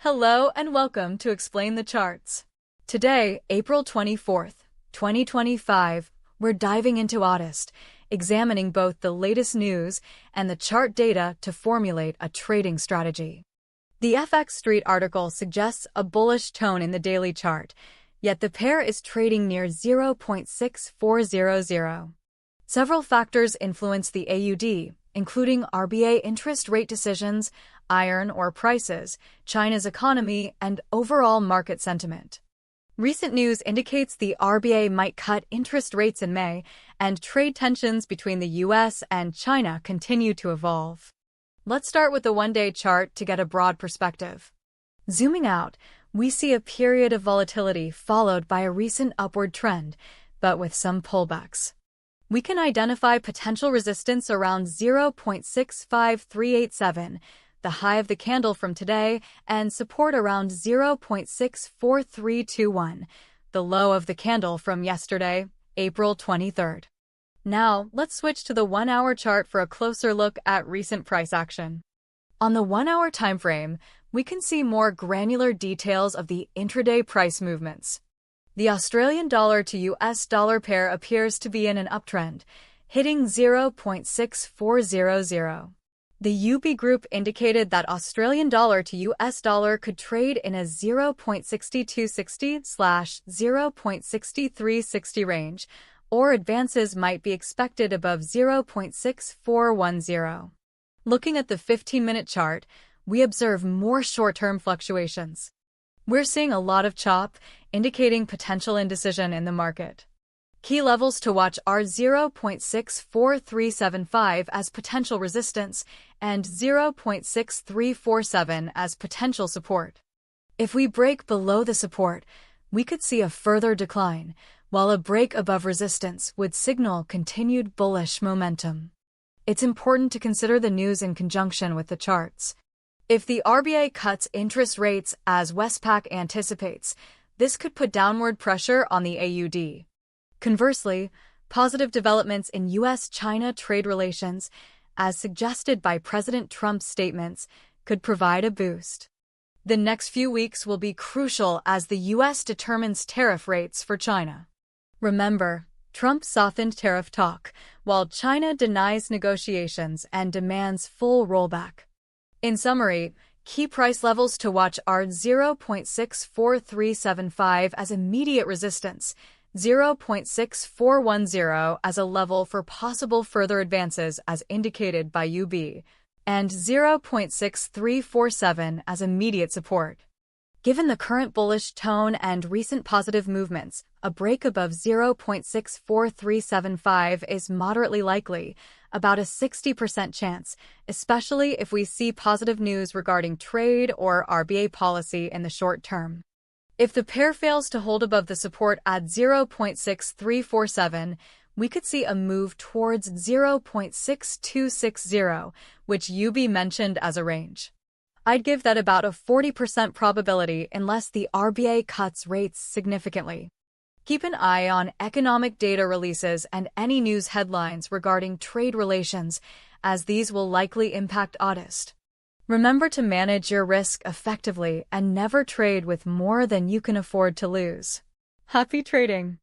Hello and welcome to Explain the Charts. Today, April 24th, 2025, we're diving into AUDUSD, examining both the latest news and the chart data to formulate a trading strategy. The FX Street article suggests a bullish tone in the daily chart, yet the pair is trading near 0.6400. Several factors influence the AUD, including RBA interest rate decisions, iron ore prices, China's economy, and overall market sentiment. Recent news indicates the RBA might cut interest rates in May, and trade tensions between the US and China continue to evolve. Let's start with the one-day chart to get a broad perspective. Zooming out, we see a period of volatility followed by a recent upward trend, but with some pullbacks. We can identify potential resistance around 0.65387, the high of the candle from today, and support around 0.64321, the low of the candle from yesterday, April 23rd. Now, let's switch to the 1-hour chart for a closer look at recent price action. On the 1-hour timeframe, we can see more granular details of the intraday price movements. The Australian dollar to US dollar pair appears to be in an uptrend, hitting 0.6400. The UB group indicated that Australian dollar to US dollar could trade in a 0.6260/0.6360 range, or advances might be expected above 0.6410. Looking at the 15-minute chart, we observe more short-term fluctuations. We're seeing a lot of chop, indicating potential indecision in the market. Key levels to watch are 0.64375 as potential resistance and 0.6347 as potential support. If we break below the support, we could see a further decline, while a break above resistance would signal continued bullish momentum. It's important to consider the news in conjunction with the charts. If the RBA cuts interest rates as Westpac anticipates, this could put downward pressure on the AUD. Conversely, positive developments in US-China trade relations, as suggested by President Trump's statements, could provide a boost. The next few weeks will be crucial as the US determines tariff rates for China. Remember, Trump softened tariff talk, while China denies negotiations and demands full rollback. In summary, key price levels to watch are 0.64375 as immediate resistance, 0.6410 as a level for possible further advances as indicated by UB, and 0.6347 as immediate support. Given the current bullish tone and recent positive movements, a break above 0.64375 is moderately likely, about a 60% chance, especially if we see positive news regarding trade or RBA policy in the short term. If the pair fails to hold above the support at 0.6347, we could see a move towards 0.6260, which UB mentioned as a range. I'd give that about a 40% probability unless the RBA cuts rates significantly. Keep an eye on economic data releases and any news headlines regarding trade relations, as these will likely impact AUDUSD. Remember to manage your risk effectively and never trade with more than you can afford to lose. Happy trading!